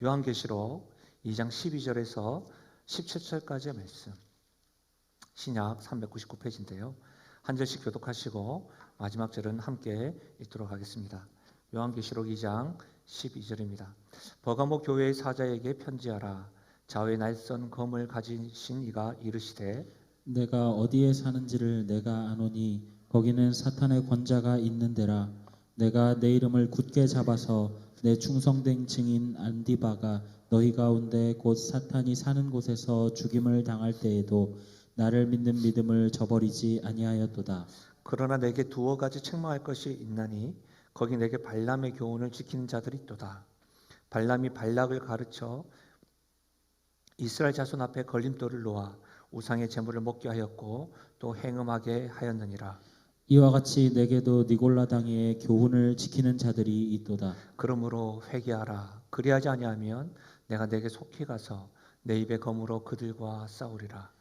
요한계시록 2장 12절에서 17절까지의 말씀, 신약 399페이지인데요. 한 절씩 교독하시고 마지막 절은 함께 읽도록 하겠습니다. 요한계시록 2장 12절입니다. 버가모 교회의 사자에게 편지하라. 좌우에 날선 검을 가지신 이가 이르시되 내가 어디에 사는지를 내가 아노니 거기는 사탄의 권자가 있는 데라. 내가 내 이름을 굳게 잡아서 내 충성된 증인 안디바가 너희 가운데 곧 사탄이 사는 곳에서 죽임을 당할 때에도 나를 믿는 믿음을 저버리지 아니하였도다. 그러나 내게 두어 가지 책망할 것이 있나니 거기 내게 발람의 교훈을 지키는 자들이 있도다. 발람이 발락을 가르쳐 이스라엘 자손 앞에 걸림돌을 놓아 우상의 제물을 먹게 하였고 또 행음하게 하였느니라. 이와 같이 내게도 니골라 당의 교훈을 지키는 자들이 있도다. 그러므로 회개하라. 그리하지 아니하면 내가 내게 속히 가서 내 입의 검으로 그들과 싸우리라.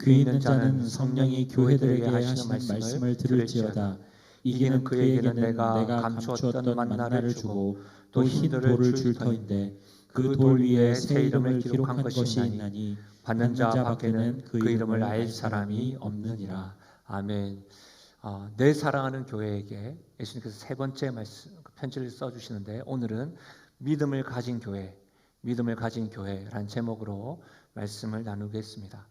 귀 있는 자는 성령이 교회들에게 하시는 말씀을 들을지어다. 이기는 그에게는 내가 감추었던 만나를 주고 또 흰 돌을 줄 터인데 그 돌 위에 새 이름을 기록한 것이 있나니 받는 자 밖에는 그 이름을 알 사람이 없느니라. 아멘. 내 사랑하는 교회에게 예수님께서 세 번째 편지를 써주시는데, 오늘은 믿음을 가진 교회, 믿음을 가진 교회라는 제목으로 말씀을 나누겠습니다.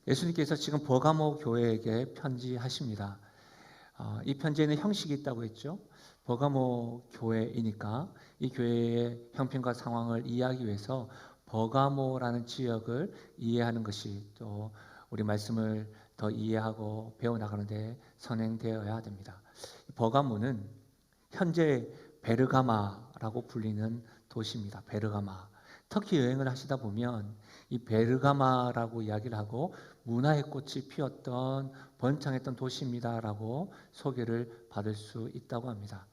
예수님께서 지금 버가모 교회에게 편지하십니다. 이 편지에는 형식이 있다고 했죠. 버가모 교회이니까 이 교회의 형편과 상황을 이해하기 위해서 버가모라는 지역을 이해하는 것이 또 우리 말씀을 더 이해하고 배워나가는데 선행되어야 됩니다. 버가모는 현재 베르가마라고 불리는 도시입니다. 베르가마. 터키 여행을 하시다 보면 이 베르가마라고 이야기를 하고 문화의 꽃이 피었던 번창했던 도시입니다라고 소개를 받을 수 있다고 합니다.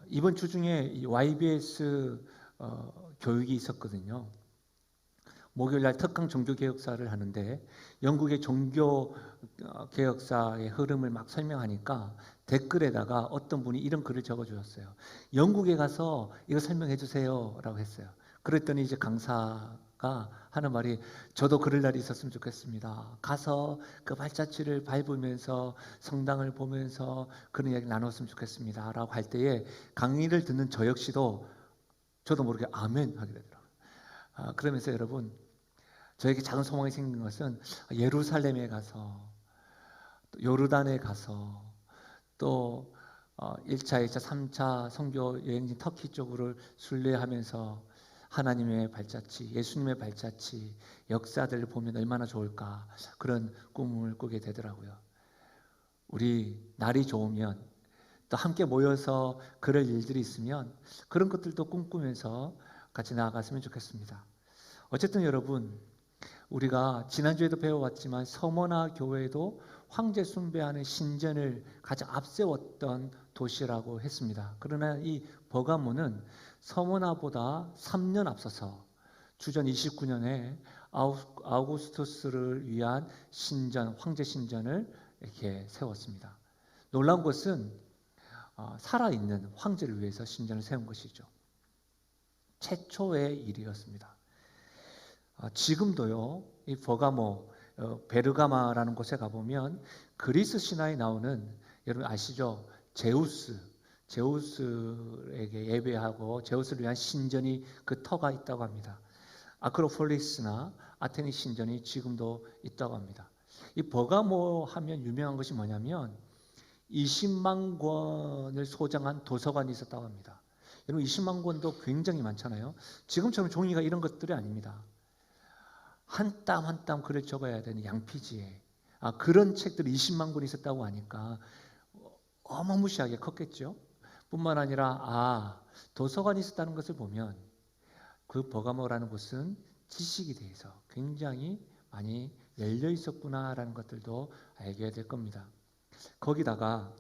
이번 주 중에 이 YBS 교육이 있었거든요. 목요일날 특강 종교개혁사를 하는데 영국의 종교개혁사의 흐름을 막 설명하니까 댓글에다가 어떤 분이 이런 글을 적어주셨어요. 영국에 가서 이거 설명해 주세요 라고 했어요. 그랬더니 이제 강사가 하는 말이, 저도 그럴 날이 있었으면 좋겠습니다. 가서 그 발자취를 밟으면서 성당을 보면서 그런 이야기를 나눴으면 좋겠습니다 라고 할 때에 강의를 듣는 저 역시도 저도 모르게 아멘 하게 되더라고요. 그러면서 여러분, 저에게 작은 소망이 생긴 것은 예루살렘에 가서 또 요르단에 가서 또 1차, 2차, 3차 선교 여행지 터키 쪽으로 순례하면서 하나님의 발자취, 예수님의 발자취, 역사들을 보면 얼마나 좋을까, 그런 꿈을 꾸게 되더라고요. 우리 날이 좋으면 또 함께 모여서 그럴 일들이 있으면 그런 것들도 꿈꾸면서 같이 나아갔으면 좋겠습니다. 어쨌든 여러분, 우리가 지난주에도 배워왔지만 서머나 교회도 황제 숭배하는 신전을 가장 앞세웠던 도시라고 했습니다. 그러나 이 버가모는 서머나보다 3년 앞서서 주전 29년에 아우구스투스를 위한 신전, 황제 신전을 이렇게 세웠습니다. 놀라운 것은 살아있는 황제를 위해서 신전을 세운 것이죠. 최초의 일이었습니다. 지금도요, 이 버가모, 베르가마라는 곳에 가보면 그리스 신화에 나오는, 여러분 아시죠? 제우스에게 예배하고 제우스를 위한 신전이, 그 터가 있다고 합니다. 아크로폴리스나 아테네 신전이 지금도 있다고 합니다. 이 버가모 하면 유명한 것이 뭐냐면 20만 권을 소장한 도서관이 있었다고 합니다. 여러분 20만 권도 굉장히 많잖아요. 지금처럼 종이가 이런 것들이 아닙니다. 한 땀 한 땀 글을 적어야 되는 양피지에 그런 책들이 20만 권이 있었다고 하니까 어마무시하게 컸겠죠. 뿐만 아니라 도서관이 있었다는 것을 보면 그 버가모라는 곳은 지식에 대해서 굉장히 많이 열려 있었구나라는 것들도 알게 될 겁니다. 거기다가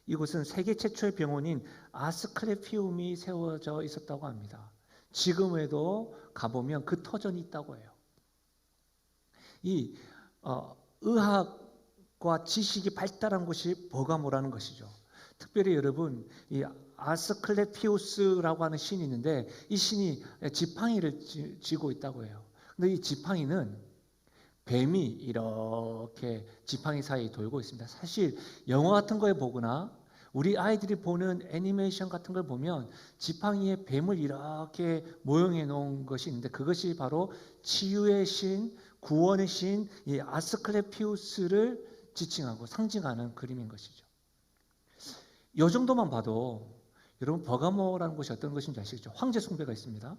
이곳은 세계 최초의 병원인 아스클레피움이 세워져 있었다고 합니다. 지금에도 가보면 그 터전이 있다고 해요. 이 의학과 지식이 발달한 곳이 버가모라는 것이죠. 특별히 여러분, 이 아스클레피우스라고 하는 신이 있는데 이 신이 지팡이를 쥐고 있다고 해요. 근데 이 지팡이는 뱀이 이렇게 지팡이 사이에 돌고 있습니다. 사실 영화 같은 거에 보거나 우리 아이들이 보는 애니메이션 같은 걸 보면 지팡이에 뱀을 이렇게 모형해 놓은 것이 있는데 그것이 바로 치유의 신, 구원의 신, 이 아스클레피우스를 지칭하고 상징하는 그림인 것이죠. 이 정도만 봐도 여러분 버가모라는 곳이 어떤 것인지 아시겠죠? 황제 숭배가 있습니다.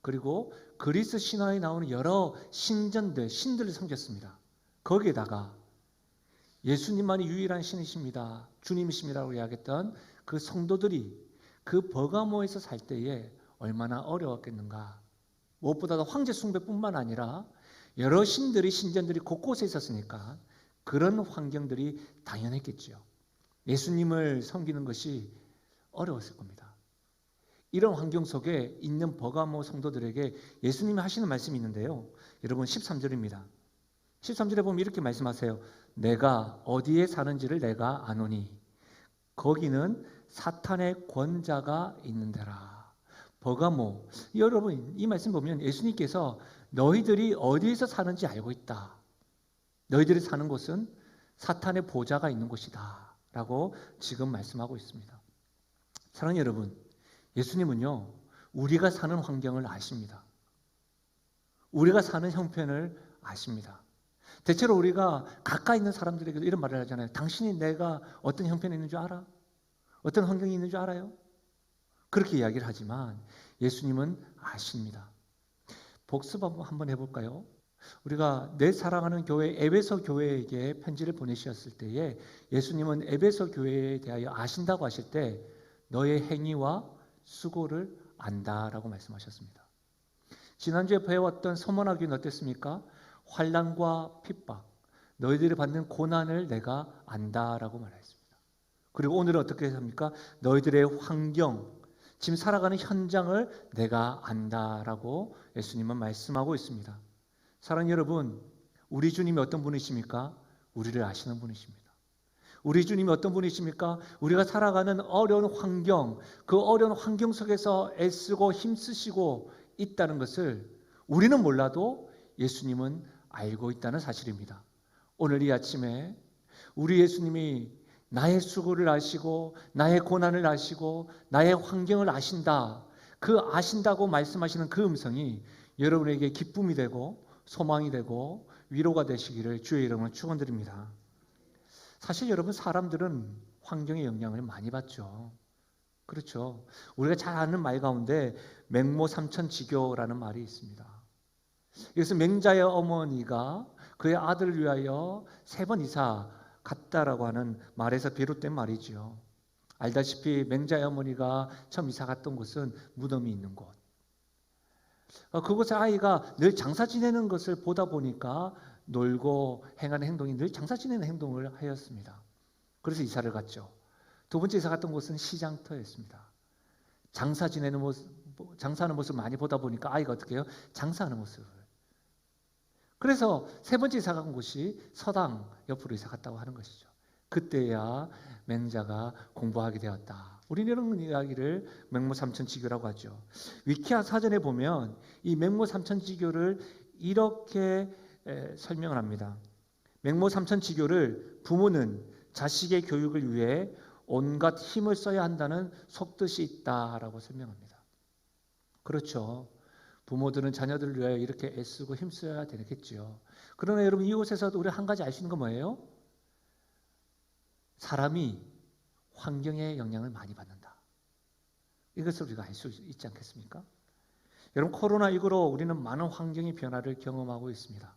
그리고 그리스 신화에 나오는 여러 신전들, 신들을 섬겼습니다. 거기에다가 예수님만이 유일한 신이십니다. 주님이십니다라고 이야기했던 그 성도들이 그 버가모에서 살 때에 얼마나 어려웠겠는가. 무엇보다도 황제 숭배뿐만 아니라 여러 신들이 신전들이 곳곳에 있었으니까 그런 환경들이 당연했겠지요. 예수님을 섬기는 것이 어려웠을 겁니다. 이런 환경 속에 있는 버가모 성도들에게 예수님이 하시는 말씀이 있는데요. 여러분 13절입니다. 13절에 보면 이렇게 말씀하세요. 내가 어디에 사는지를 내가 아노니 거기는 사탄의 권자가 있는 데라. 버가모. 여러분 이 말씀 보면 예수님께서 너희들이 어디에서 사는지 알고 있다. 너희들이 사는 곳은 사탄의 보좌가 있는 곳이다 라고 지금 말씀하고 있습니다. 사랑하는 여러분, 예수님은요 우리가 사는 환경을 아십니다. 우리가 사는 형편을 아십니다. 대체로 우리가 가까이 있는 사람들에게도 이런 말을 하잖아요. 당신이 내가 어떤 형편에 있는 줄 알아? 어떤 환경에 있는 줄 알아요? 그렇게 이야기를 하지만 예수님은 아십니다. 복습 한번 해볼까요? 우리가 내 사랑하는 교회 에베소 교회에게 편지를 보내셨을 때에 예수님은 에베소 교회에 대하여 아신다고 하실 때 너의 행위와 수고를 안다라고 말씀하셨습니다. 지난주에 배웠던 서머나 교회는 어땠습니까? 환난과 핍박, 너희들이 받는 고난을 내가 안다라고 말했습니다. 그리고 오늘은 어떻게 합니까? 너희들의 환경, 지금 살아가는 현장을 내가 안다라고 예수님은 말씀하고 있습니다. 사랑하는 여러분, 우리 주님이 어떤 분이십니까? 우리를 아시는 분이십니다. 우리 주님이 어떤 분이십니까? 우리가 살아가는 어려운 환경, 그 어려운 환경 속에서 애쓰고 힘쓰시고 있다는 것을 우리는 몰라도 예수님은 알고 있다는 사실입니다. 오늘 이 아침에 우리 예수님이 나의 수고를 아시고 나의 고난을 아시고 나의 환경을 아신다. 그 아신다고 말씀하시는 그 음성이 여러분에게 기쁨이 되고 소망이 되고 위로가 되시기를 주의 이름으로 축원드립니다. 사실 여러분 사람들은 환경의 영향을 많이 받죠. 그렇죠. 우리가 잘 아는 말 가운데 맹모 삼천지교라는 말이 있습니다. 이것은 맹자의 어머니가 그의 아들을 위하여 3번 이사 갔다라고 하는 말에서 비롯된 말이지요. 알다시피 맹자의 어머니가 처음 이사 갔던 곳은 무덤이 있는 곳. 그곳에 아이가 늘 장사 지내는 것을 보다 보니까 놀고 행하는 행동이 늘 장사 지내는 행동을 하였습니다. 그래서 이사를 갔죠. 두 번째 이사 갔던 곳은 시장터였습니다. 장사 지내는 모습, 장사하는 모습을 많이 보다 보니까 아이가 어떻게 해요? 장사하는 모습을. 그래서 3번째 이사 간 곳이 서당 옆으로 이사 갔다고 하는 것이죠. 그때야 맹자가 공부하게 되었다. 우리는 이런 이야기를 맹모삼천지교라고 하죠. 위키아 사전에 보면 이 맹모삼천지교를 이렇게 설명을 합니다. 맹모삼천지교를 부모는 자식의 교육을 위해 온갖 힘을 써야 한다는 속뜻이 있다라고 설명합니다. 그렇죠. 부모들은 자녀들을 위하여 이렇게 애쓰고 힘써야 되겠죠. 그러나 여러분 이곳에서도 우리 한 가지 알 수 있는 건 뭐예요? 사람이 환경의 영향을 많이 받는다. 이것을 우리가 알 수 있지 않겠습니까? 여러분 코로나19로 우리는 많은 환경의 변화를 경험하고 있습니다.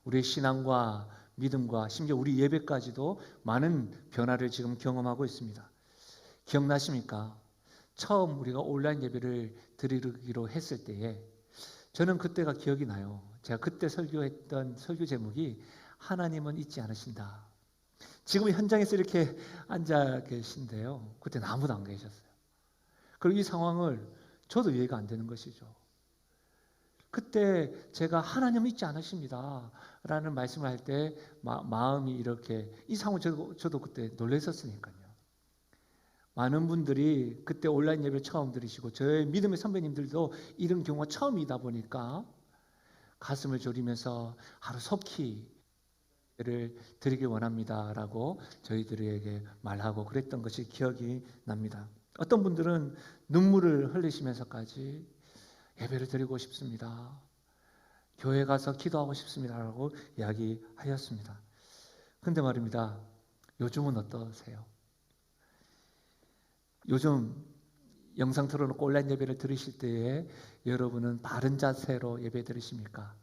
우리의 신앙과 믿음과 심지어 우리 예배까지도 많은 변화를 지금 경험하고 있습니다. 기억나십니까? 처음 우리가 온라인 예배를 드리기로 했을 때에 저는 그때가 기억이 나요. 제가 그때 설교했던 설교 제목이 하나님은 잊지 않으신다. 지금 현장에서 이렇게 앉아 계신데요. 그때는 아무도 안 계셨어요. 그리고 이 상황을 저도 이해가 안 되는 것이죠. 그때 제가 하나님은 잊지 않으십니다 라는 말씀을 할 때 마음이 이렇게 이 상황을 저도 그때 놀랐었으니까요. 많은 분들이 그때 온라인 예배를 처음 들으시고 저의 믿음의 선배님들도 이런 경우가 처음이다 보니까 가슴을 졸이면서 하루 속히 예배를 드리기 원합니다라고 저희들에게 말하고 그랬던 것이 기억이 납니다. 어떤 분들은 눈물을 흘리시면서까지 예배를 드리고 싶습니다. 교회 가서 기도하고 싶습니다라고 이야기하였습니다. 근데 말입니다. 요즘은 어떠세요? 요즘 영상 틀어놓고 온라인 예배를 들으실 때에 여러분은 바른 자세로 예배 들으십니까?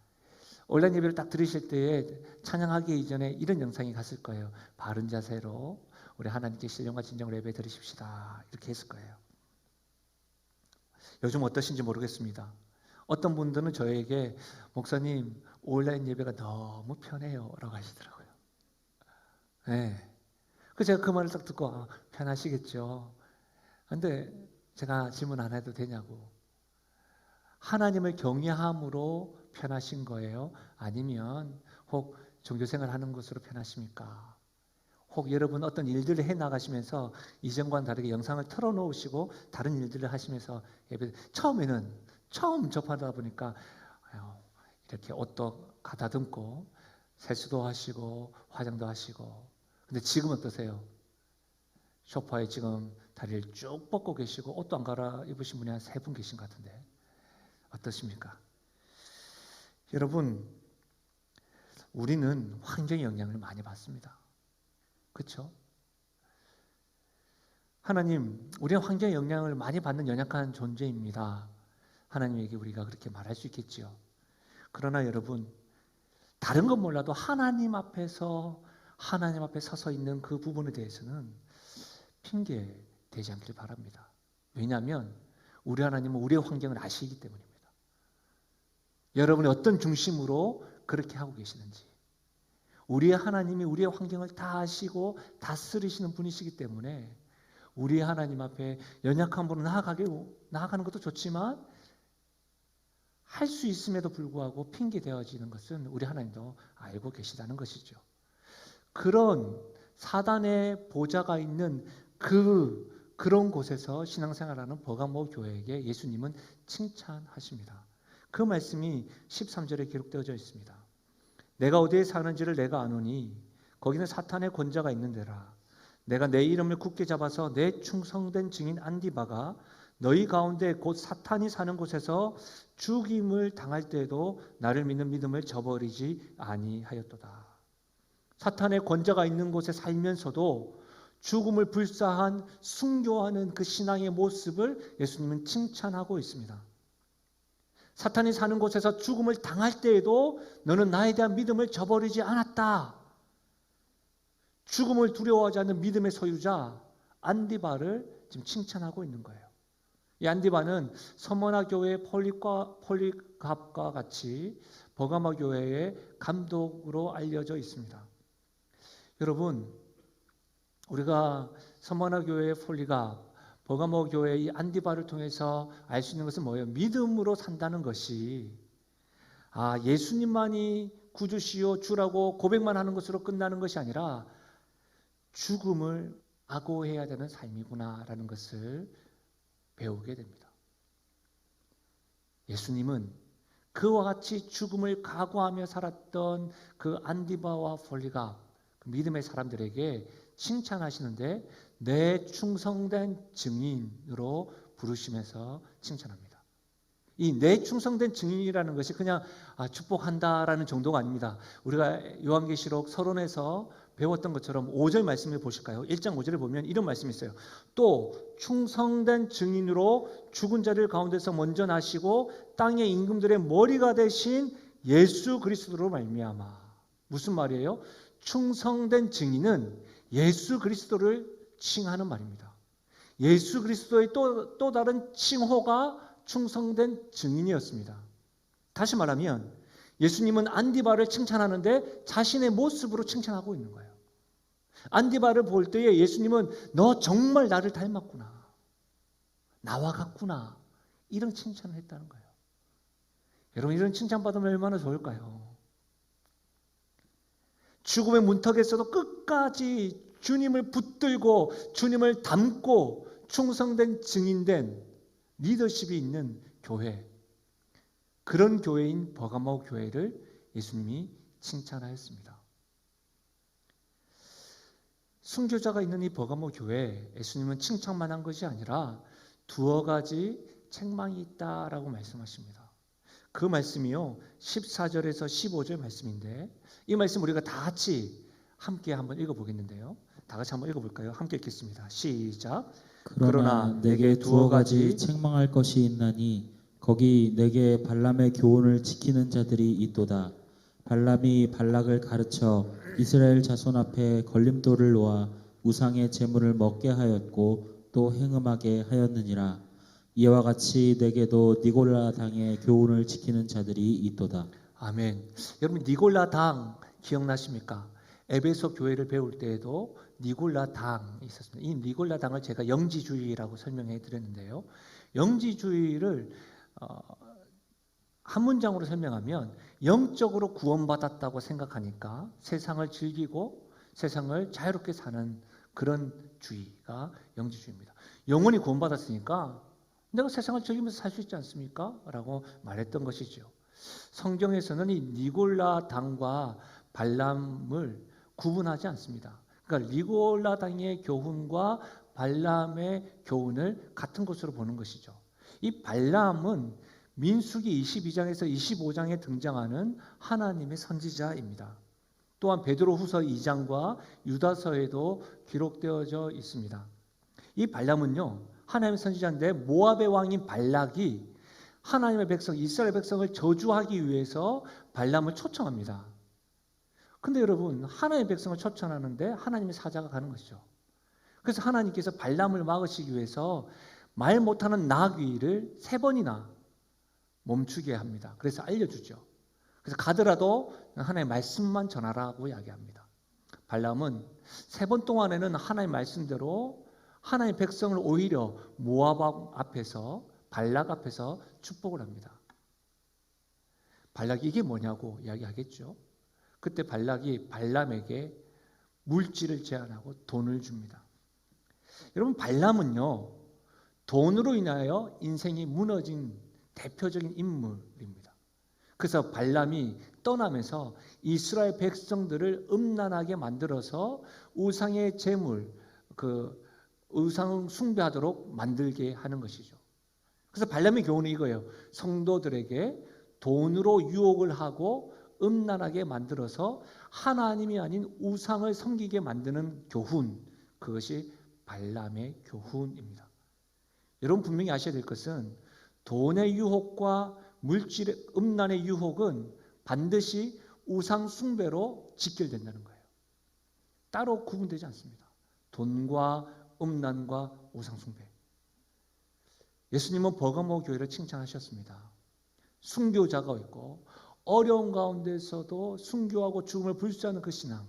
온라인 예배를 딱 들으실 때에 찬양하기 이전에 이런 영상이 갔을 거예요. 바른 자세로 우리 하나님께 신령과 진정으로 예배 드리십시다. 이렇게 했을 거예요. 요즘 어떠신지 모르겠습니다. 어떤 분들은 저에게 목사님 온라인 예배가 너무 편해요 라고 하시더라고요. 네. 그래서 제가 그 말을 딱 듣고 편하시겠죠. 근데 제가 질문 안 해도 되냐고. 하나님을 경외함으로 편하신 거예요? 아니면 혹 종교생활 하는 것으로 편하십니까? 혹 여러분 어떤 일들을 해 나가시면서 이전과는 다르게 영상을 틀어놓으시고 다른 일들을 하시면서 예배 처음 접하다 보니까 이렇게 옷도 가다듬고 세수도 하시고 화장도 하시고 근데 지금 어떠세요? 소파에 지금 다리를 쭉 뻗고 계시고 옷도 안 갈아입으신 분이 한 3분 계신 것 같은데 어떠십니까? 여러분 우리는 환경의 영향을 많이 받습니다. 그렇죠? 하나님, 우리는 환경의 영향을 많이 받는 연약한 존재입니다. 하나님에게 우리가 그렇게 말할 수 있겠지요. 그러나 여러분, 다른 건 몰라도 하나님 앞에 서서 있는 그 부분에 대해서는 핑계 대지 않길 바랍니다. 왜냐하면 우리 하나님은 우리의 환경을 아시기 때문입니다. 여러분이 어떤 중심으로 그렇게 하고 계시는지. 우리의 하나님이 우리의 환경을 다 아시고 다스리시는 분이시기 때문에 우리 하나님 앞에 연약함으로 나아가는 것도 좋지만 할 수 있음에도 불구하고 핑계 대어지는 것은 우리 하나님도 알고 계시다는 것이죠. 그런 사단의 보좌가 있는 그런 곳에서 신앙생활하는 버가모 교회에게 예수님은 칭찬하십니다. 그 말씀이 13절에 기록되어져 있습니다. 내가 어디에 사는지를 내가 아노니 거기는 사탄의 권자가 있는 데라. 내가 내 이름을 굳게 잡아서 내 충성된 증인 안디바가 너희 가운데 곧 사탄이 사는 곳에서 죽임을 당할 때에도 나를 믿는 믿음을 저버리지 아니하였도다. 사탄의 권자가 있는 곳에 살면서도 죽음을 불사한 순교하는 그 신앙의 모습을 예수님은 칭찬하고 있습니다. 사탄이 사는 곳에서 죽음을 당할 때에도 너는 나에 대한 믿음을 저버리지 않았다. 죽음을 두려워하지 않는 믿음의 소유자 안디바를 지금 칭찬하고 있는 거예요. 이 안디바는 서머나 교회의 폴리갑과 같이 버가모 교회의 감독으로 알려져 있습니다. 여러분, 우리가 서머나 교회의 폴리갑, 버가모 교회의 이 안디바를 통해서 알 수 있는 것은 뭐예요? 믿음으로 산다는 것이 예수님만이 구주시요 주라고 고백만 하는 것으로 끝나는 것이 아니라 죽음을 각오해야 되는 삶이구나라는 것을 배우게 됩니다. 예수님은 그와 같이 죽음을 각오하며 살았던 그 안디바와 폴리갑 그 믿음의 사람들에게 칭찬하시는데 내 충성된 증인으로 부르시면서 칭찬합니다. 이 내 충성된 증인이라는 것이 그냥 축복한다라는 정도가 아닙니다. 우리가 요한계시록 서론에서 배웠던 것처럼 5절 말씀을 보실까요? 1장 5절에 보면 이런 말씀이 있어요. 또 충성된 증인으로 죽은 자들 가운데서 먼저 나시고 땅의 임금들의 머리가 되신 예수 그리스도로 말미암아. 무슨 말이에요? 충성된 증인은 예수 그리스도를 칭하는 말입니다. 예수 그리스도의 또 다른 칭호가 충성된 증인이었습니다. 다시 말하면 예수님은 안디바를 칭찬하는데 자신의 모습으로 칭찬하고 있는 거예요. 안디바를 볼 때에 예수님은 너 정말 나를 닮았구나. 나와 같구나. 이런 칭찬을 했다는 거예요. 여러분 이런 칭찬받으면 얼마나 좋을까요? 죽음의 문턱에서도 끝까지 주님을 붙들고 주님을 닮고 충성된 증인된 리더십이 있는 교회, 그런 교회인 버가모 교회를 예수님이 칭찬하였습니다. 순교자가 있는 이 버가모 교회, 예수님은 칭찬만 한 것이 아니라 두어 가지 책망이 있다라고 말씀하십니다. 그 말씀이요 14절에서 15절 말씀인데, 이 말씀 우리가 다 같이 함께 한번 읽어보겠는데요. 다 같이 한번 읽어볼까요? 함께 읽겠습니다. 시작. 그러나 내게 두어 가지 책망할 것이 있나니 거기 내게 발람의 교훈을 지키는 자들이 있도다. 발람이 발락을 가르쳐 이스라엘 자손 앞에 걸림돌을 놓아 우상의 제물을 먹게 하였고 또 행음하게 하였느니라. 이와 같이 내게도 니골라 당의 교훈을 지키는 자들이 있도다. 아멘. 여러분 니골라 당 기억나십니까? 에베소 교회를 배울 때에도 니골라 당이 있었습니다. 이 니골라 당을 제가 영지주의라고 설명해 드렸는데요. 영지주의를 한 문장으로 설명하면 영적으로 구원받았다고 생각하니까 세상을 즐기고 세상을 자유롭게 사는 그런 주의가 영지주의입니다. 영원히 구원받았으니까 내가 세상을 즐기면서 살 수 있지 않습니까? 라고 말했던 것이죠. 성경에서는 이 니골라 당과 발람을 구분하지 않습니다. 그러니까 니골라 당의 교훈과 발람의 교훈을 같은 것으로 보는 것이죠. 이 발람은 민수기 22장에서 25장에 등장하는 하나님의 선지자입니다. 또한 베드로후서 2장과 유다서에도 기록되어져 있습니다. 이 발람은요, 하나님의 선지자인데 모압의 왕인 발락이 하나님의 백성, 이스라엘 백성을 저주하기 위해서 발람을 초청합니다. 근데 여러분, 하나님의 백성을 초청하는데 하나님의 사자가 가는 것이죠. 그래서 하나님께서 발람을 막으시기 위해서 말 못하는 나귀를 3번이나 멈추게 합니다. 그래서 알려주죠. 그래서 가더라도 하나님의 말씀만 전하라고 이야기합니다. 발람은 3번 동안에는 하나님의 말씀대로 하나님의 백성을 오히려 모압 앞에서, 발락 앞에서 축복을 합니다. 발락이 이게 뭐냐고 이야기하겠죠. 그때 발락이 발람에게 물질을 제안하고 돈을 줍니다. 여러분, 발람은요, 돈으로 인하여 인생이 무너진 대표적인 인물입니다. 그래서 발람이 떠나면서 이스라엘 백성들을 음란하게 만들어서 우상의 제물, 우상 숭배하도록 만들게 하는 것이죠. 그래서 발람의 교훈은 이거예요. 성도들에게 돈으로 유혹을 하고 음란하게 만들어서 하나님이 아닌 우상을 섬기게 만드는 교훈, 그것이 발람의 교훈입니다. 여러분 분명히 아셔야 될 것은 돈의 유혹과 물질의 음란의 유혹은 반드시 우상 숭배로 직결된다는 거예요. 따로 구분되지 않습니다. 돈과 음란과 우상 숭배. 예수님은 버가모 교회를 칭찬하셨습니다. 순교자가 있고 어려운 가운데서도 순교하고 죽음을 불수하는 그 신앙.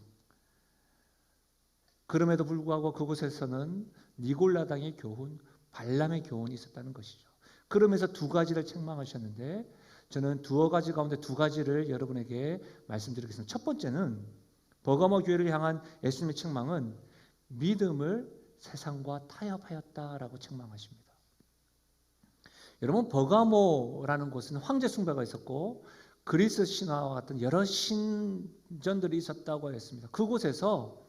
그럼에도 불구하고 그곳에서는 니골라당의 교훈, 발람의 교훈이 있었다는 것이죠. 그러면서 2가지를 책망하셨는데 저는 2가지 가운데 2가지를 여러분에게 말씀드리겠습니다. 첫 번째는 버가모 교회를 향한 예수님의 책망은 믿음을 세상과 타협하였다라고 책망하십니다. 여러분, 버가모라는 곳은 황제 숭배가 있었고 그리스 신화와 같은 여러 신전들이 있었다고 했습니다. 그곳에서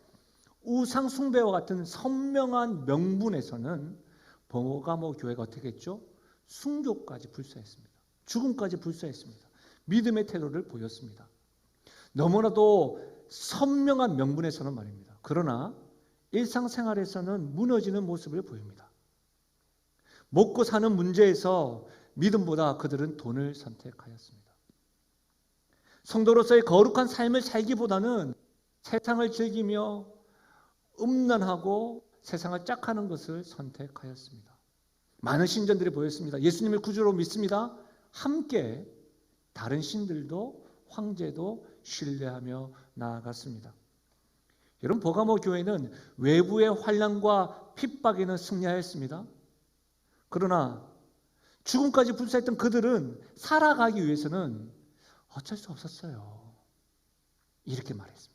우상 숭배와 같은 선명한 명분에서는 버가모 교회가 어떻게 했죠? 순교까지 불사했습니다. 죽음까지 불사했습니다. 믿음의 태도를 보였습니다. 너무나도 선명한 명분에서는 말입니다. 그러나 일상생활에서는 무너지는 모습을 보입니다. 먹고 사는 문제에서 믿음보다 그들은 돈을 선택하였습니다. 성도로서의 거룩한 삶을 살기보다는 세상을 즐기며 음란하고 세상을 짝하는 것을 선택하였습니다. 많은 신전들이 보였습니다. 예수님을 구주로 믿습니다. 함께 다른 신들도 황제도 신뢰하며 나아갔습니다. 여러분, 버가모 교회는 외부의 환난과 핍박에는 승리하였습니다. 그러나 죽음까지 불사했던 그들은 살아가기 위해서는 어쩔 수 없었어요. 이렇게 말했습니다.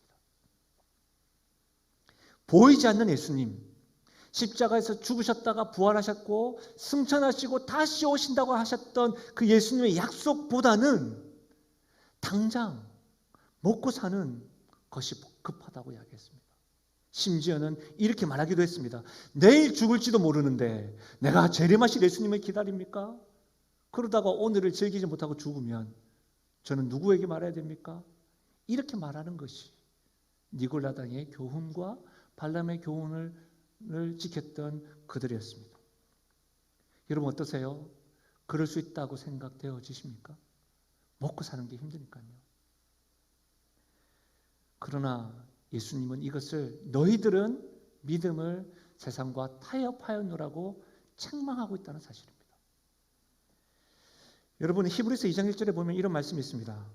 보이지 않는 예수님, 십자가에서 죽으셨다가 부활하셨고 승천하시고 다시 오신다고 하셨던 그 예수님의 약속보다는 당장 먹고 사는 것이 급하다고 이야기했습니다. 심지어는 이렇게 말하기도 했습니다. 내일 죽을지도 모르는데 내가 재림하실 예수님을 기다립니까? 그러다가 오늘을 즐기지 못하고 죽으면 저는 누구에게 말해야 됩니까? 이렇게 말하는 것이 니골라당의 교훈과 발람의 교훈을 지켰던 그들이었습니다. 여러분 어떠세요? 그럴 수 있다고 생각되어지십니까? 먹고 사는 게 힘드니까요. 그러나 예수님은 이것을 너희들은 믿음을 세상과 타협하였노라고 책망하고 있다는 사실입니다. 여러분 히브리서 2장 1절에 보면 이런 말씀이 있습니다.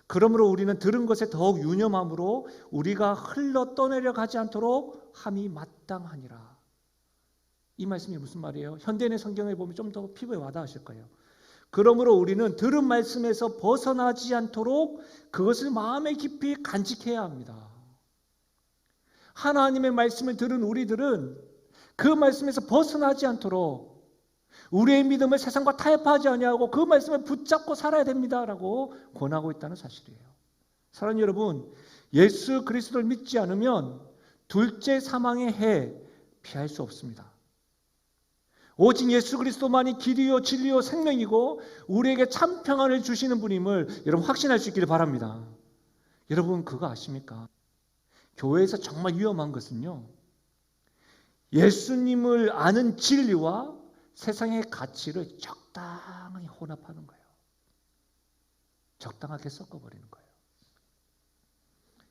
그러므로 우리는 들은 것에 더욱 유념함으로 우리가 흘러 떠내려 가지 않도록 함이 마땅하니라. 이 말씀이 무슨 말이에요? 현대인의 성경에 보면 좀 더 피부에 와닿으실 거예요. 그러므로 우리는 들은 말씀에서 벗어나지 않도록 그것을 마음에 깊이 간직해야 합니다. 하나님의 말씀을 들은 우리들은 그 말씀에서 벗어나지 않도록 우리의 믿음을 세상과 타협하지 아니하고 그 말씀을 붙잡고 살아야 됩니다라고 권하고 있다는 사실이에요. 사랑하는 여러분, 예수 그리스도를 믿지 않으면 둘째 사망의 해 피할 수 없습니다. 오직 예수 그리스도만이 길이요 진리요 생명이고 우리에게 참 평안을 주시는 분임을 여러분 확신할 수 있기를 바랍니다. 여러분 그거 아십니까? 교회에서 정말 위험한 것은요, 예수님을 아는 진리와 세상의 가치를 적당히 혼합하는 거예요. 적당하게 섞어버리는 거예요.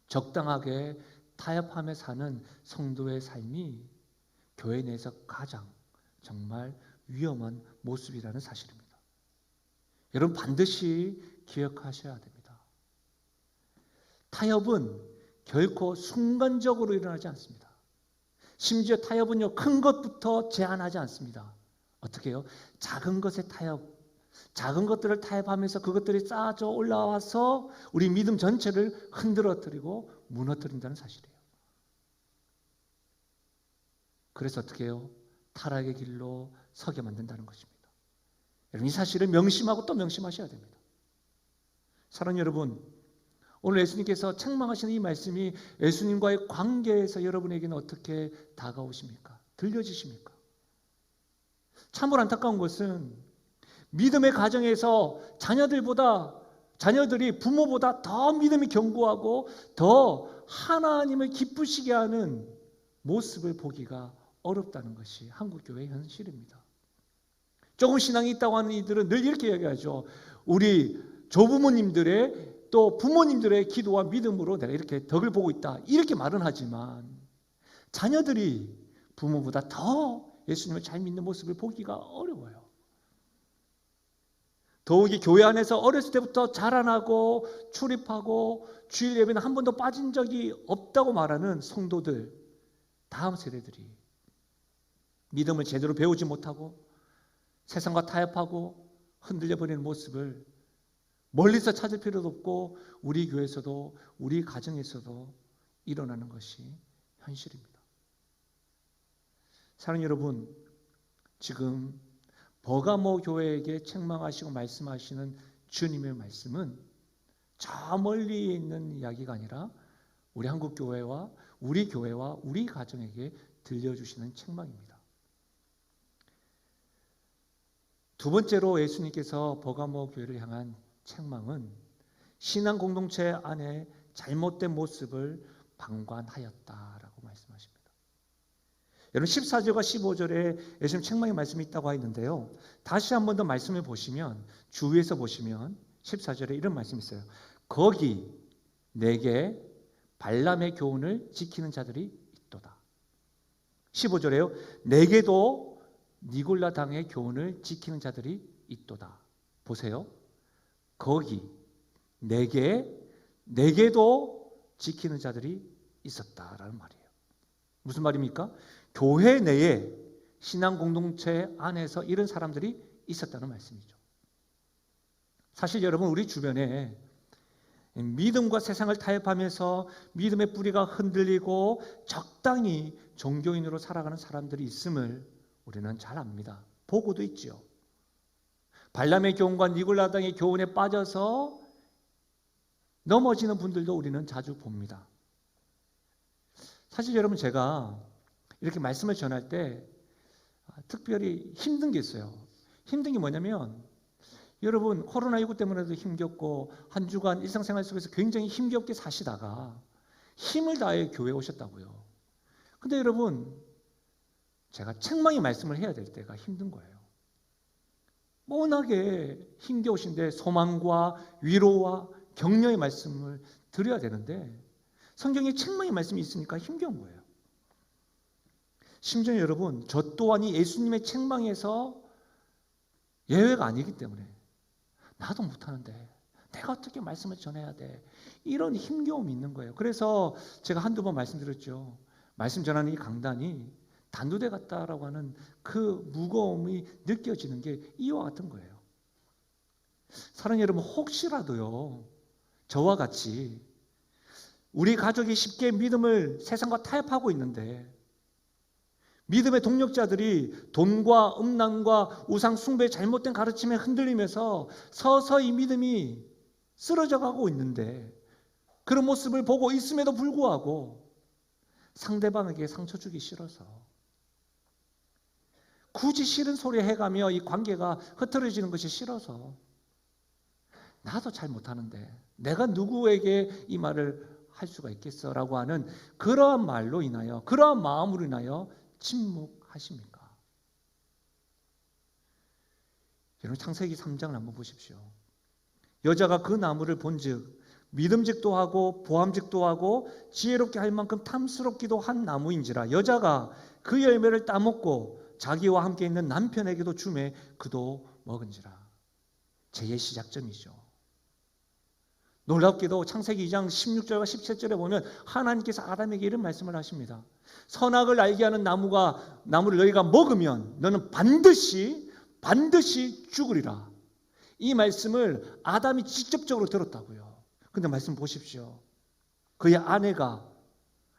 적당하게 타협하며 사는 성도의 삶이 교회 내에서 가장 정말 위험한 모습이라는 사실입니다. 여러분 반드시 기억하셔야 됩니다. 타협은 결코 순간적으로 일어나지 않습니다. 심지어 타협은요, 큰 것부터 제한하지 않습니다. 어떻게 해요? 작은 것의 타협, 작은 것들을 타협하면서 그것들이 쌓아져 올라와서 우리 믿음 전체를 흔들어뜨리고 무너뜨린다는 사실이에요. 그래서 어떻게 해요? 타락의 길로 서게 만든다는 것입니다. 여러분 이 사실을 명심하고 또 명심하셔야 됩니다. 사랑하는 여러분, 오늘 예수님께서 책망하시는 이 말씀이 예수님과의 관계에서 여러분에게는 어떻게 다가오십니까? 들려지십니까? 참으로 안타까운 것은 믿음의 가정에서 자녀들이 부모보다 더 믿음이 견고하고 더 하나님을 기쁘시게 하는 모습을 보기가 어렵다는 것이 한국교회의 현실입니다. 조금 신앙이 있다고 하는 이들은 늘 이렇게 이야기하죠. 우리 조부모님들의 또 부모님들의 기도와 믿음으로 내가 이렇게 덕을 보고 있다. 이렇게 말은 하지만 자녀들이 부모보다 더 예수님을 잘 믿는 모습을 보기가 어려워요. 더욱이 교회 안에서 어렸을 때부터 자라나고 출입하고 주일 예배는 한 번도 빠진 적이 없다고 말하는 성도들, 다음 세대들이 믿음을 제대로 배우지 못하고 세상과 타협하고 흔들려 버리는 모습을 멀리서 찾을 필요도 없고 우리 교회에서도 우리 가정에서도 일어나는 것이 현실입니다. 사랑하는 여러분, 지금 버가모 교회에게 책망하시고 말씀하시는 주님의 말씀은 저 멀리 있는 이야기가 아니라 우리 한국교회와 우리 교회와 우리 가정에게 들려주시는 책망입니다. 두 번째로 예수님께서 버가모 교회를 향한 책망은 신앙 공동체 안에 잘못된 모습을 방관하였다라고 말씀하십니다. 여러분 14절과 15절에 예수님 책망의 말씀이 있다고 하는데요. 다시 한 번 더 말씀을 보시면 주위에서 보시면 14절에 이런 말씀이 있어요. 거기 내게 발람의 교훈을 지키는 자들이 있도다. 15절에요. 내게도 니골라 당의 교훈을 지키는 자들이 있도다. 보세요. 거기 내게도 지키는 자들이 있었다라는 말이에요. 무슨 말입니까? 교회 내에 신앙 공동체 안에서 이런 사람들이 있었다는 말씀이죠. 사실 여러분 우리 주변에 믿음과 세상을 타협하면서 믿음의 뿌리가 흔들리고 적당히 종교인으로 살아가는 사람들이 있음을 우리는 잘 압니다. 보고도 있지요. 발람의 교훈과 니골라당의 교훈에 빠져서 넘어지는 분들도 우리는 자주 봅니다. 사실 여러분, 제가 이렇게 말씀을 전할 때 특별히 힘든 게 있어요. 힘든 게 뭐냐면, 여러분 코로나19 때문에도 힘겹고 한 주간 일상생활 속에서 굉장히 힘겹게 사시다가 힘을 다해 교회에 오셨다고요. 근데 여러분, 제가 책망의 말씀을 해야 될 때가 힘든 거예요. 워낙에 힘겨우신데 소망과 위로와 격려의 말씀을 드려야 되는데 성경에 책망의 말씀이 있으니까 힘겨운 거예요. 심지어 여러분, 저 또한이 예수님의 책망에서 예외가 아니기 때문에 나도 못하는데 내가 어떻게 말씀을 전해야 돼? 이런 힘겨움이 있는 거예요. 그래서 제가 한두 번 말씀드렸죠. 말씀 전하는 이 강단이 단두대 같다라고 하는 그 무거움이 느껴지는 게 이와 같은 거예요. 사랑하는 여러분, 혹시라도요, 저와 같이 우리 가족이 쉽게 믿음을 세상과 타협하고 있는데 믿음의 동력자들이 돈과 음란과 우상 숭배의 잘못된 가르침에 흔들리면서 서서히 믿음이 쓰러져 가고 있는데 그런 모습을 보고 있음에도 불구하고 상대방에게 상처 주기 싫어서 굳이 싫은 소리 해가며 이 관계가 흐트러지는 것이 싫어서 나도 잘 못하는데 내가 누구에게 이 말을 할 수가 있겠어? 라고 하는 그러한 말로 인하여, 그러한 마음으로 인하여 침묵하십니까? 여러분, 창세기 3장을 한번 보십시오. 여자가 그 나무를 본즉 믿음직도 하고 보암직도 하고 지혜롭게 할 만큼 탐스럽기도 한 나무인지라 여자가 그 열매를 따먹고 자기와 함께 있는 남편에게도 주매 그도 먹은지라. 죄의 시작점이죠. 놀랍게도 창세기 2장 16절과 17절에 보면 하나님께서 아담에게 이런 말씀을 하십니다. 선악을 알게 하는 나무를 너희가 먹으면 너는 반드시 죽으리라. 이 말씀을 아담이 직접적으로 들었다고요. 근데 말씀 보십시오. 그의 아내가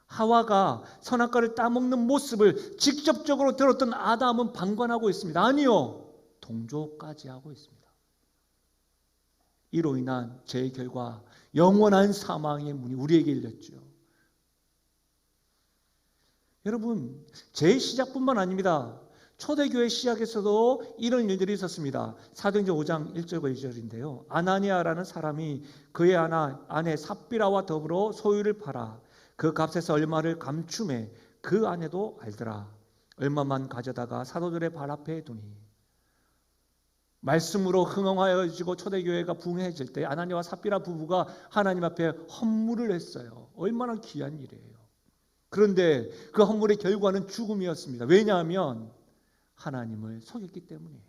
하와가 선악과를 따먹는 모습을 직접적으로 들었던 아담은 방관하고 있습니다. 아니요, 동조까지 하고 있습니다. 이로 인한 죄의 결과 영원한 사망의 문이 우리에게 열렸죠. 여러분, 죄의 시작뿐만 아닙니다. 초대교회 시작에서도 이런 일들이 있었습니다. 사도행전 5장 1절과 2절인데요. 아나니아라는 사람이 그의 아내 삽비라와 더불어 소유를 팔아 그 값에서 얼마를 감춤해 그 아내도 알더라. 얼마만 가져다가 사도들의 발 앞에 두니. 말씀으로 흥황하여지고 초대교회가 붕해질 때 아나니아와 삽비라 부부가 하나님 앞에 헌물을 했어요. 얼마나 귀한 일이에요. 그런데 그 헌물의 결과는 죽음이었습니다. 왜냐하면 하나님을 속였기 때문이에요.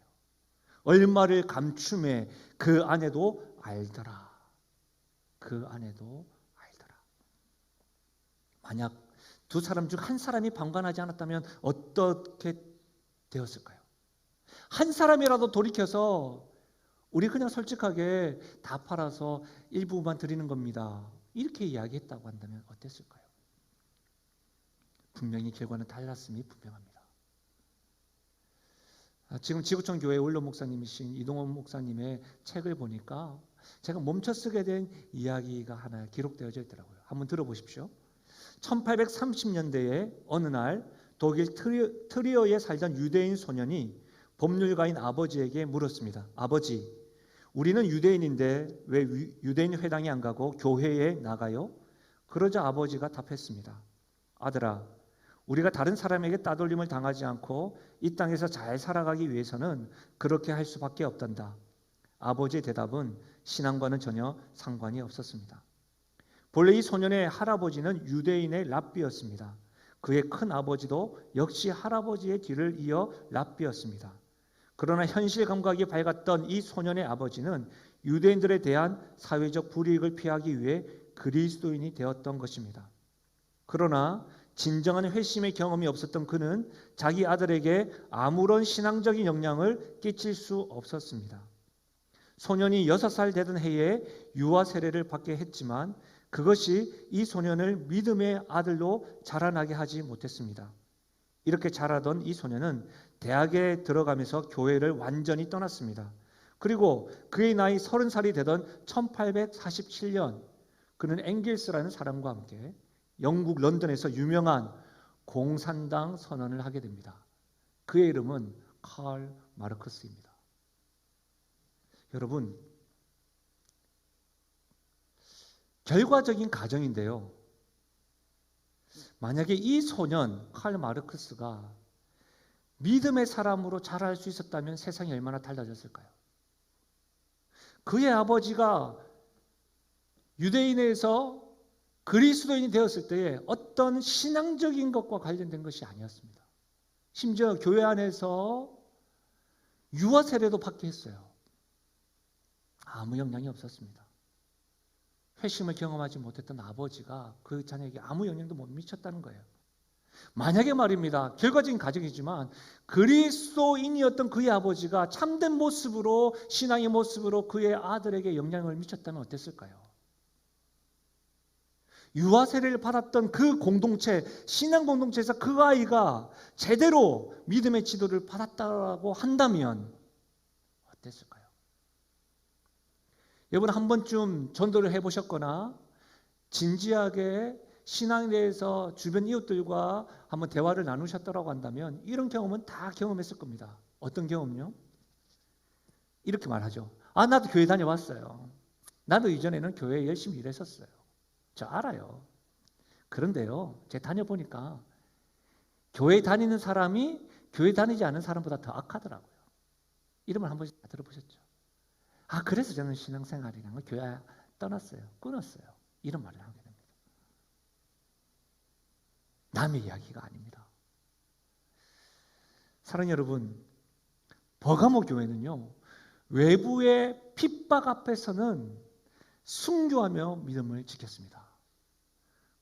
얼마를 감춤해 그 아내도 알더라. 그 아내도 알더라. 만약 두 사람 중 한 사람이 방관하지 않았다면 어떻게 되었을까요? 한 사람이라도 돌이켜서 우리 그냥 솔직하게 다 팔아서 일부만 드리는 겁니다. 이렇게 이야기했다고 한다면 어땠을까요? 분명히 결과는 달랐음이 분명합니다. 지금 지구촌 교회 원로 목사님이신 이동원 목사님의 책을 보니까 제가 멈춰 쓰게 된 이야기가 하나 기록되어져 있더라고요. 한번 들어보십시오. 1830년대에 어느 날 독일 트리어에 살던 유대인 소년이 법률가인 아버지에게 물었습니다. 아버지, 우리는 유대인인데 왜 유대인 회당에 안 가고 교회에 나가요? 그러자 아버지가 답했습니다. 아들아, 우리가 다른 사람에게 따돌림을 당하지 않고 이 땅에서 잘 살아가기 위해서는 그렇게 할 수밖에 없단다. 아버지의 대답은 신앙과는 전혀 상관이 없었습니다. 본래 이 소년의 할아버지는 유대인의 랍비였습니다. 그의 큰 아버지도 역시 할아버지의 뒤를 이어 랍비였습니다. 그러나 현실 감각이 밝았던 이 소년의 아버지는 유대인들에 대한 사회적 불이익을 피하기 위해 그리스도인이 되었던 것입니다. 그러나 진정한 회심의 경험이 없었던 그는 자기 아들에게 아무런 신앙적인 영향을 끼칠 수 없었습니다. 소년이 6살 되던 해에 유아 세례를 받게 했지만 그것이 이 소년을 믿음의 아들로 자라나게 하지 못했습니다. 이렇게 자라던 이 소년은 대학에 들어가면서 교회를 완전히 떠났습니다. 그리고 그의 나이 30살이 되던 1847년 그는 앵겔스라는 사람과 함께 영국 런던에서 유명한 공산당 선언을 하게 됩니다. 그의 이름은 칼 마르크스입니다. 여러분, 결과적인 가정인데요. 만약에 이 소년 칼 마르크스가 믿음의 사람으로 자랄 수 있었다면 세상이 얼마나 달라졌을까요? 그의 아버지가 유대인에서 그리스도인이 되었을 때에 어떤 신앙적인 것과 관련된 것이 아니었습니다. 심지어 교회 안에서 유아 세례도 받게 했어요. 아무 영향이 없었습니다. 회심을 경험하지 못했던 아버지가 그 자녀에게 아무 영향도 못 미쳤다는 거예요. 만약에 말입니다. 결과적인 가정이지만 그리스도인이었던 그의 아버지가 참된 모습으로, 신앙의 모습으로 그의 아들에게 영향을 미쳤다면 어땠을까요? 유아 세례를 받았던 그 공동체, 신앙 공동체에서 그 아이가 제대로 믿음의 지도를 받았다고 한다면 어땠을까요? 여러분, 한 번쯤 전도를 해보셨거나 진지하게 신앙에 대해서 주변 이웃들과 한번 대화를 나누셨다고 한다면 이런 경험은 다 경험했을 겁니다. 어떤 경험요? 이렇게 말하죠. 나도 교회 다녀왔어요. 나도 이전에는 교회에 열심히 일했었어요. 저 알아요. 그런데요, 제가 다녀보니까 교회 다니는 사람이 교회 다니지 않은 사람보다 더 악하더라고요. 이름을 한 번씩 다 들어보셨죠? 그래서 저는 신앙생활이라는 걸 교회 떠났어요. 끊었어요. 이런 말을 하게 됩니다. 남의 이야기가 아닙니다. 사랑하는 여러분, 버가모 교회는요, 외부의 핍박 앞에서는 순교하며 믿음을 지켰습니다.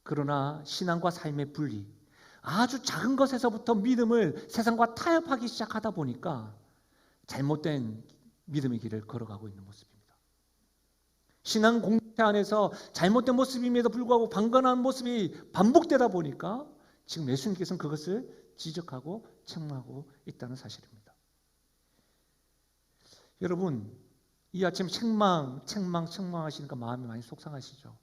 그러나 신앙과 삶의 분리, 아주 작은 것에서부터 믿음을 세상과 타협하기 시작하다 보니까 잘못된 믿음의 길을 걸어가고 있는 모습입니다. 신앙 공동체 안에서 잘못된 모습임에도 불구하고 방관한 모습이 반복되다 보니까 지금 예수님께서는 그것을 지적하고 책망하고 있다는 사실입니다. 여러분, 이 아침 책망하시니까 마음이 많이 속상하시죠?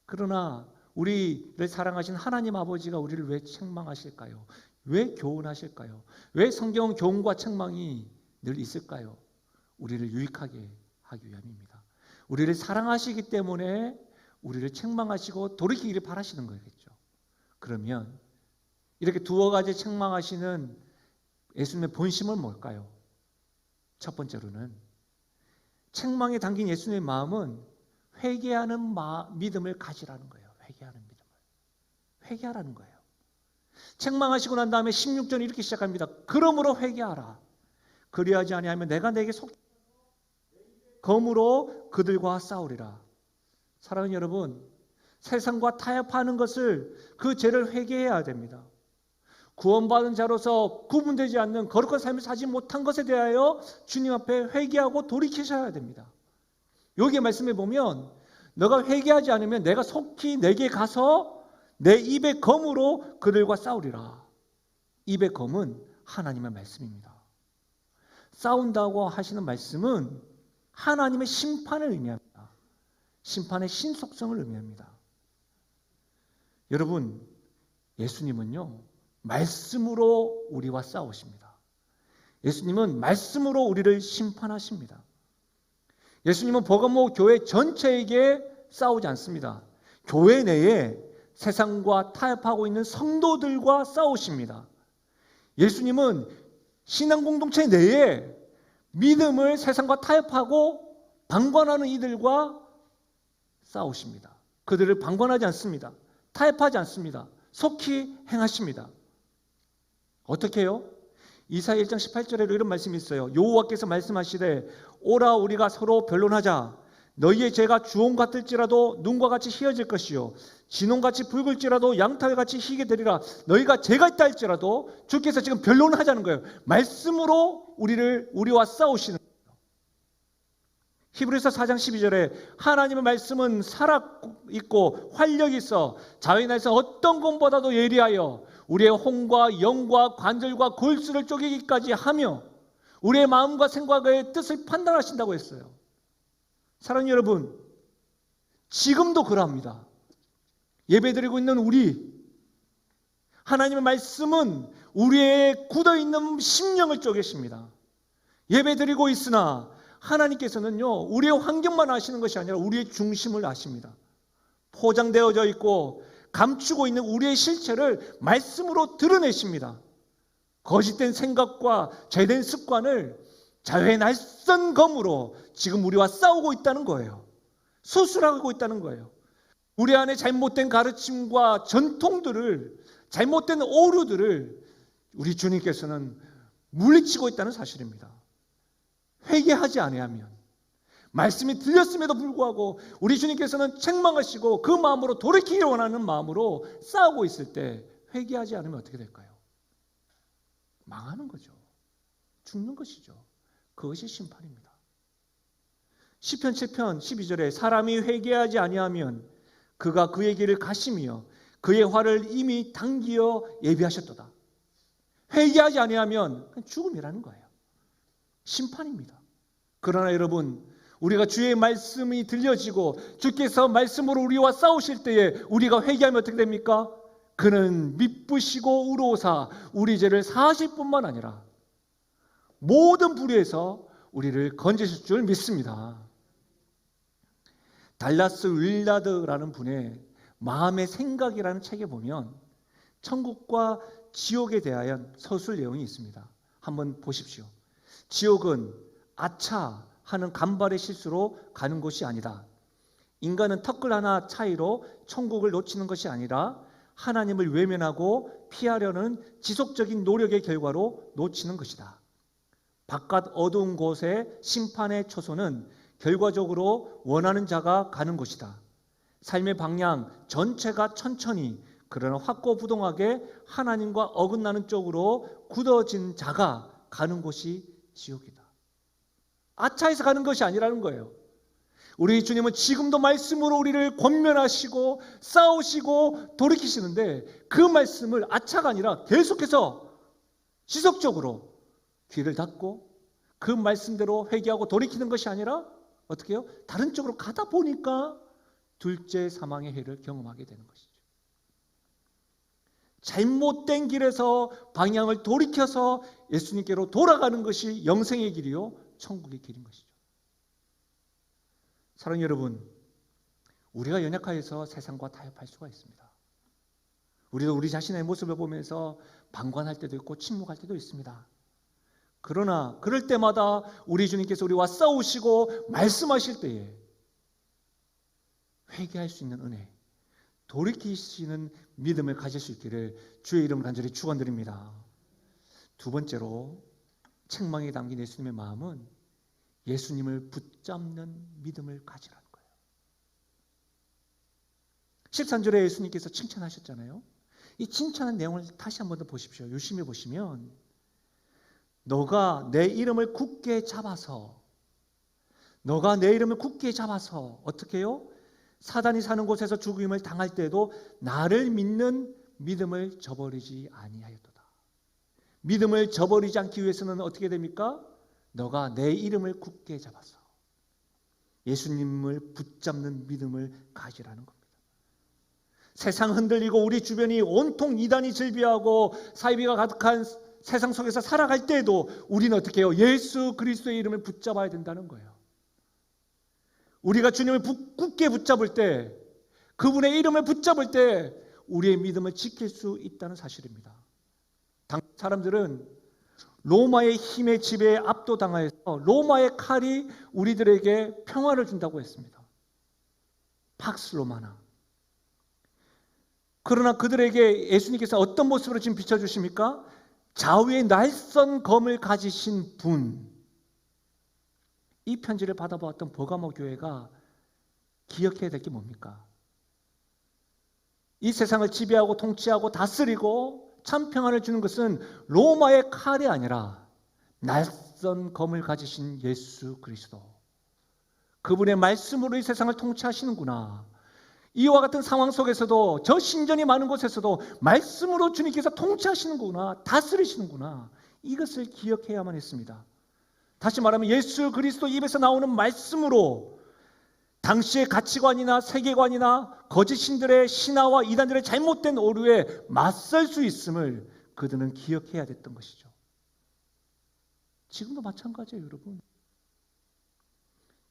그러나 우리를 사랑하신 하나님 아버지가 우리를 왜 책망하실까요? 왜 교훈하실까요? 왜 성경 교훈과 책망이 늘 있을까요? 우리를 유익하게 하기 위함입니다. 우리를 사랑하시기 때문에 우리를 책망하시고 돌이키기를 바라시는 거겠죠. 그러면 이렇게 두어 가지 책망하시는 예수님의 본심은 뭘까요? 첫 번째로는 책망에 담긴 예수님의 마음은 회개하는 믿음을 가지라는 거예요. 회개하는 믿음을. 회개하라는 거예요. 책망하시고 난 다음에 16절 이렇게 시작합니다. 그러므로 회개하라. 그리하지 아니하면 내가 내게 검으로 그들과 싸우리라. 사랑하는 여러분, 세상과 타협하는 것을 그 죄를 회개해야 됩니다. 구원받은 자로서 구분되지 않는 거룩한 삶을 사지 못한 것에 대하여 주님 앞에 회개하고 돌이키셔야 됩니다. 여기에 말씀해 보면 너가 회개하지 않으면 내가 속히 내게 가서 내 입의 검으로 그들과 싸우리라. 입의 검은 하나님의 말씀입니다. 싸운다고 하시는 말씀은 하나님의 심판을 의미합니다. 심판의 신속성을 의미합니다. 여러분, 예수님은요, 말씀으로 우리와 싸우십니다. 예수님은 말씀으로 우리를 심판하십니다. 예수님은 버가모 교회 전체에게 싸우지 않습니다. 교회 내에 세상과 타협하고 있는 성도들과 싸우십니다. 예수님은 신앙 공동체 내에 믿음을 세상과 타협하고 방관하는 이들과 싸우십니다. 그들을 방관하지 않습니다. 타협하지 않습니다. 속히 행하십니다. 어떻게 해요? 이사야 1장 18절에도 이런 말씀이 있어요. 여호와께서 말씀하시되 오라 우리가 서로 변론하자. 너희의 죄가 주홍 같을지라도 눈과 같이 희어질 것이요 진홍같이 붉을지라도 양털같이 희게 되리라. 너희가 죄가 있다 할지라도 주께서 지금 변론을 하자는 거예요. 말씀으로 우리와 싸우시는 거예요. 히브리서 4장 12절에 하나님의 말씀은 살아있고 활력이 있어 자의 날선 어떤 검보다도 예리하여 우리의 혼과 영과 관절과 골수를 쪼개기까지 하며 우리의 마음과 생각의 뜻을 판단하신다고 했어요. 사랑하는 여러분, 지금도 그러합니다. 예배드리고 있는 우리, 하나님의 말씀은 우리의 굳어있는 심령을 쪼개십니다. 예배드리고 있으나 하나님께서는요, 우리의 환경만 아시는 것이 아니라 우리의 중심을 아십니다. 포장되어져 있고 감추고 있는 우리의 실체를 말씀으로 드러내십니다. 거짓된 생각과 죄된 습관을 자유의 낯선 검으로 지금 우리와 싸우고 있다는 거예요. 수술하고 있다는 거예요. 우리 안에 잘못된 가르침과 전통들을, 잘못된 오류들을 우리 주님께서는 물리치고 있다는 사실입니다. 회개하지 아니하면, 말씀이 들렸음에도 불구하고 우리 주님께서는 책망하시고 그 마음으로 돌이키기 원하는 마음으로 싸우고 있을 때 회개하지 않으면 어떻게 될까요? 망하는 거죠. 죽는 것이죠. 그것이 심판입니다. 시편 7편 12절에 사람이 회개하지 아니하면 그가 그의 길을 가시며 그의 화를 이미 당기어 예비하셨도다. 회개하지 아니하면 죽음이라는 거예요. 심판입니다. 그러나 여러분, 우리가 주의 말씀이 들려지고 주께서 말씀으로 우리와 싸우실 때에 우리가 회개하면 어떻게 됩니까? 그는 미쁘시고 의로우사 우리 죄를 사하실 뿐만 아니라 모든 불의에서 우리를 건지실 줄 믿습니다. 달라스 윌라드라는 분의 마음의 생각이라는 책에 보면 천국과 지옥에 대한 서술 내용이 있습니다. 한번 보십시오. 지옥은 아차 하는 간발의 실수로 가는 곳이 아니다. 인간은 턱글 하나 차이로 천국을 놓치는 것이 아니라 하나님을 외면하고 피하려는 지속적인 노력의 결과로 놓치는 것이다. 바깥 어두운 곳의 심판의 초소는 결과적으로 원하는 자가 가는 곳이다. 삶의 방향 전체가 천천히 그러나 확고부동하게 하나님과 어긋나는 쪽으로 굳어진 자가 가는 곳이 지옥이다. 아차해서 가는 것이 아니라는 거예요. 우리 주님은 지금도 말씀으로 우리를 권면하시고 싸우시고 돌이키시는데 그 말씀을 아차가 아니라 계속해서 지속적으로 귀를 닫고 그 말씀대로 회개하고 돌이키는 것이 아니라 어떻게 해요? 다른 쪽으로 가다 보니까 둘째 사망의 해를 경험하게 되는 것이죠. 잘못된 길에서 방향을 돌이켜서 예수님께로 돌아가는 것이 영생의 길이요 천국의 길인 것이죠. 사랑하는 여러분, 우리가 연약하여서 세상과 타협할 수가 있습니다. 우리도 우리 자신의 모습을 보면서 방관할 때도 있고 침묵할 때도 있습니다. 그러나 그럴 때마다 우리 주님께서 우리와 싸우시고 말씀하실 때에 회개할 수 있는 은혜, 돌이키시는 믿음을 가질 수 있기를 주의 이름 간절히 축원드립니다. 두 번째로 책망에 담긴 예수님의 마음은 예수님을 붙잡는 믿음을 가지라는 거예요. 13절에 예수님께서 칭찬하셨잖아요. 이 칭찬한 내용을 다시 한번 더 보십시오. 유심히 보시면 너가 내 이름을 굳게 잡아서 어떻게 해요? 사단이 사는 곳에서 죽임을 당할 때에도 나를 믿는 믿음을 저버리지 아니하였도다. 믿음을 저버리지 않기 위해서는 어떻게 됩니까? 너가 내 이름을 굳게 잡아서 예수님을 붙잡는 믿음을 가지라는 겁니다. 세상 흔들리고 우리 주변이 온통 이단이 즐비하고 사이비가 가득한 세상 속에서 살아갈 때에도 우리는 어떻게 해요? 예수 그리스도의 이름을 붙잡아야 된다는 거예요. 우리가 주님을 굳게 붙잡을 때, 그분의 이름을 붙잡을 때 우리의 믿음을 지킬 수 있다는 사실입니다. 사람들은 로마의 힘의 지배에 압도당하여서 로마의 칼이 우리들에게 평화를 준다고 했습니다. 팍스 로마나. 그러나 그들에게 예수님께서 어떤 모습으로 지금 비춰주십니까? 좌우의 날선 검을 가지신 분. 이 편지를 받아보았던 버가모 교회가 기억해야 될 게 뭡니까? 이 세상을 지배하고 통치하고 다스리고 참 평안을 주는 것은 로마의 칼이 아니라 날선 검을 가지신 예수 그리스도. 그분의 말씀으로 이 세상을 통치하시는구나. 이와 같은 상황 속에서도, 저 신전이 많은 곳에서도 말씀으로 주님께서 통치하시는구나, 다스리시는구나, 이것을 기억해야만 했습니다. 다시 말하면 예수 그리스도 입에서 나오는 말씀으로 당시의 가치관이나 세계관이나 거짓 신들의 신화와 이단들의 잘못된 오류에 맞설 수 있음을 그들은 기억해야 됐던 것이죠. 지금도 마찬가지예요, 여러분.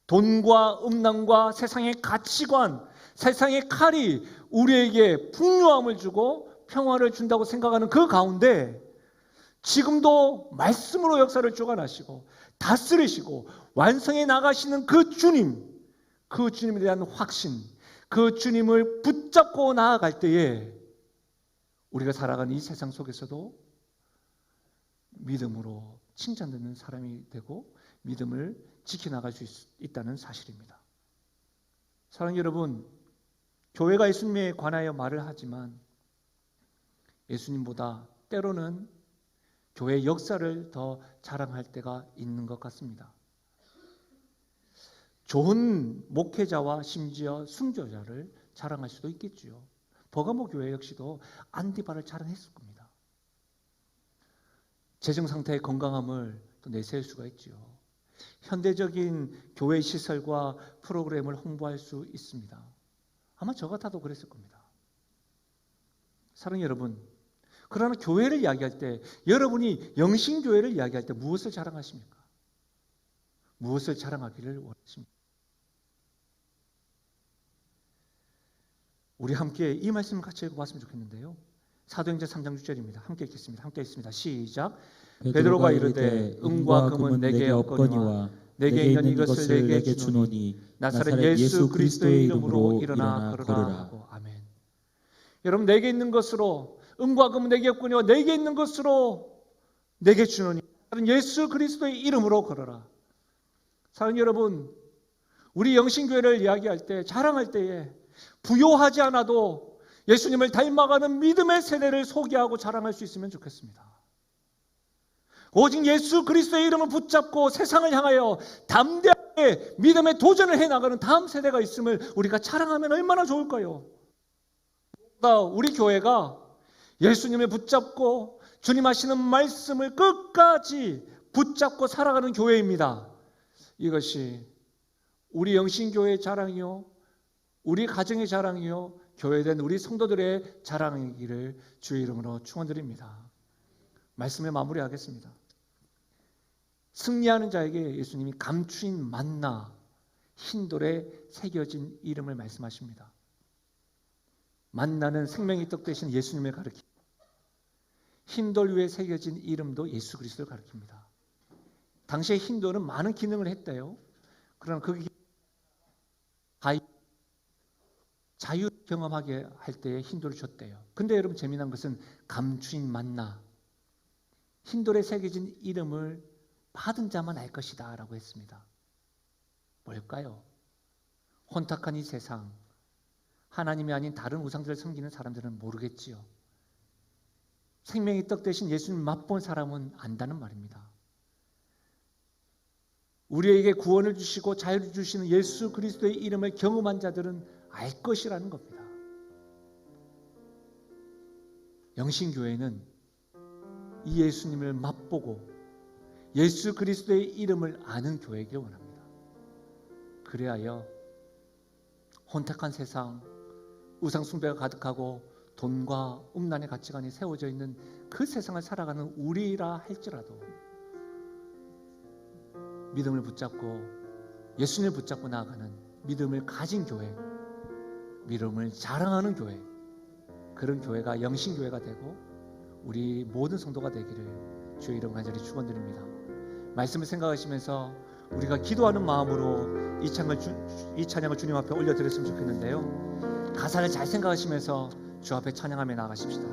돈과 음란과 세상의 가치관, 세상의 칼이 우리에게 풍요함을 주고 평화를 준다고 생각하는 그 가운데 지금도 말씀으로 역사를 주관하시고 다스리시고 완성해 나가시는 그 주님, 그 주님에 대한 확신, 그 주님을 붙잡고 나아갈 때에 우리가 살아가는 이 세상 속에서도 믿음으로 칭찬받는 사람이 되고 믿음을 지켜나갈 수 있다는 사실입니다. 사랑하는 여러분, 교회가 예수님에 관하여 말을 하지만 예수님보다 때로는 교회의 역사를 더 자랑할 때가 있는 것 같습니다. 좋은 목회자와 심지어 순교자를 자랑할 수도 있겠지요. 버가모 교회 역시도 안디바를 자랑했을 겁니다. 재정 상태의 건강함을 또 내세울 수가 있지요. 현대적인 교회 시설과 프로그램을 홍보할 수 있습니다. 아마 저 같아도 그랬을 겁니다. 사랑하는 여러분, 그러나 교회를 이야기할 때, 여러분이 영신교회를 이야기할 때 무엇을 자랑하십니까? 무엇을 자랑하기를 원하십니까? 우리 함께 이 말씀을 같이 읽어봤으면 좋겠는데요. 사도행전 3장 6절입니다. 함께 읽겠습니다. 함께 읽습니다. 시작. 베드로가 이르되 은과 금은 내게 없거니와 내게 있는 이것을 내게 주노니 나사렛 예수 그리스도의 이름으로 일어나 걸으라 하고. 아멘. 여러분, 내게 있는 것으로, 은과 금은 내게 없거니와 내게 있는 것으로 내게 주노니 예수 그리스도의 이름으로 걸어라. 사랑하는 여러분, 우리 영신교회를 이야기할 때, 자랑할 때에 부요하지 않아도 예수님을 닮아가는 믿음의 세대를 소개하고 자랑할 수 있으면 좋겠습니다. 오직 예수 그리스도의 이름을 붙잡고 세상을 향하여 담대하게 믿음의 도전을 해나가는 다음 세대가 있음을 우리가 자랑하면 얼마나 좋을까요? 우리 교회가 예수님을 붙잡고 주님 하시는 말씀을 끝까지 붙잡고 살아가는 교회입니다. 이것이 우리 영신교회의 자랑이요, 우리 가정의 자랑이요, 교회된 우리 성도들의 자랑이기를 주의 이름으로 축원드립니다. 말씀을 마무리하겠습니다. 승리하는 자에게 예수님이 감추인 만나, 흰돌에 새겨진 이름을 말씀하십니다. 만나는 생명의 떡 대신 예수님을 가리킵니다. 흰돌 위에 새겨진 이름도 예수 그리스도를 가리킵니다. 당시에 흰돌은 많은 기능을 했대요. 그러나 그게 자유 경험하게 할 때에 흰돌을 줬대요. 근데 여러분, 재미난 것은 감추인 만나, 흰돌에 새겨진 이름을 받은 자만 알 것이다 라고 했습니다. 뭘까요? 혼탁한 이 세상, 하나님이 아닌 다른 우상들을 섬기는 사람들은 모르겠지요. 생명의 떡 대신 예수님 맛본 사람은 안다는 말입니다. 우리에게 구원을 주시고 자유를 주시는 예수 그리스도의 이름을 경험한 자들은 알 것이라는 겁니다. 영신교회는 이 예수님을 맛보고 예수 그리스도의 이름을 아는 교회이길 원합니다. 그래야 혼탁한 세상, 우상 숭배가 가득하고 돈과 음란의 가치관이 세워져 있는 그 세상을 살아가는 우리라 할지라도 믿음을 붙잡고 예수님을 붙잡고 나아가는 믿음을 가진 교회, 믿음을 자랑하는 교회, 그런 교회가 영신교회가 되고 우리 모든 성도가 되기를 주의 이름 간절히 축원드립니다. 말씀을 생각하시면서 우리가 기도하는 마음으로 이 찬양을 주님 앞에 올려드렸으면 좋겠는데요. 가사를 잘 생각하시면서 주 앞에 찬양하며 나아가십시다.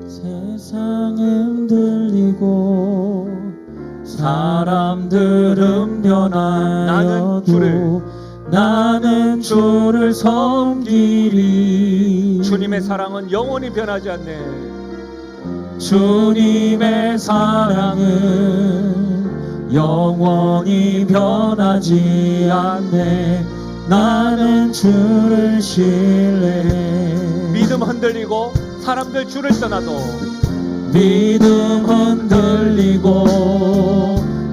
세상은 들리고 사람들은 변하여도 나는 주를 섬기리. 주님의 사랑은 영원히 변하지 않네. 주님의 사랑은 영원히 변하지 않네. 나는 주를 신뢰해. 믿음 흔들리고 사람들 주를 떠나도 믿음 흔들리고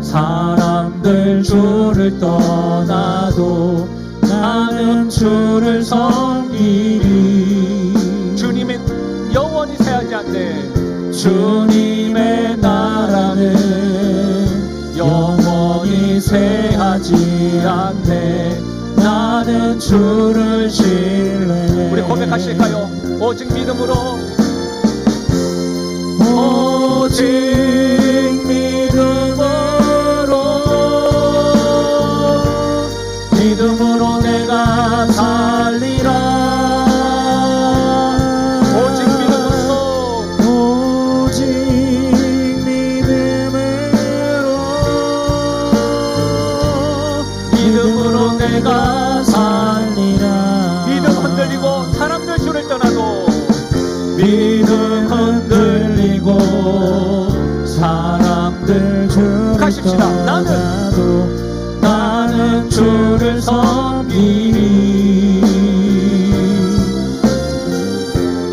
사람들 주를 떠나도 나는 주를 섬기리. 주님은 영원히 새하지 않네. 주님의 나라는 영원히 새하지 않네. 나는 주를 신뢰해. 우리 고백하실까요? 오직 믿음으로, 오직 믿음으로 내가 살리라. 오직 믿음으로, 오직 믿음으로 내가 살리라. 믿음 흔들리고 사람들 주를 떠나도 믿음 흔들리고 사람들 주를 가십시다. 떠나도 나는 주를 섬기리.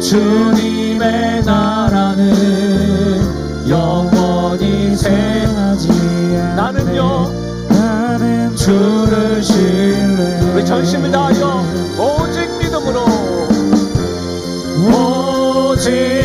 주님의 나라는 영원히 새하지 않네. 나는요, 나는 주를 신뢰해. 우리 전심을 다하여 오직 믿음으로, 오직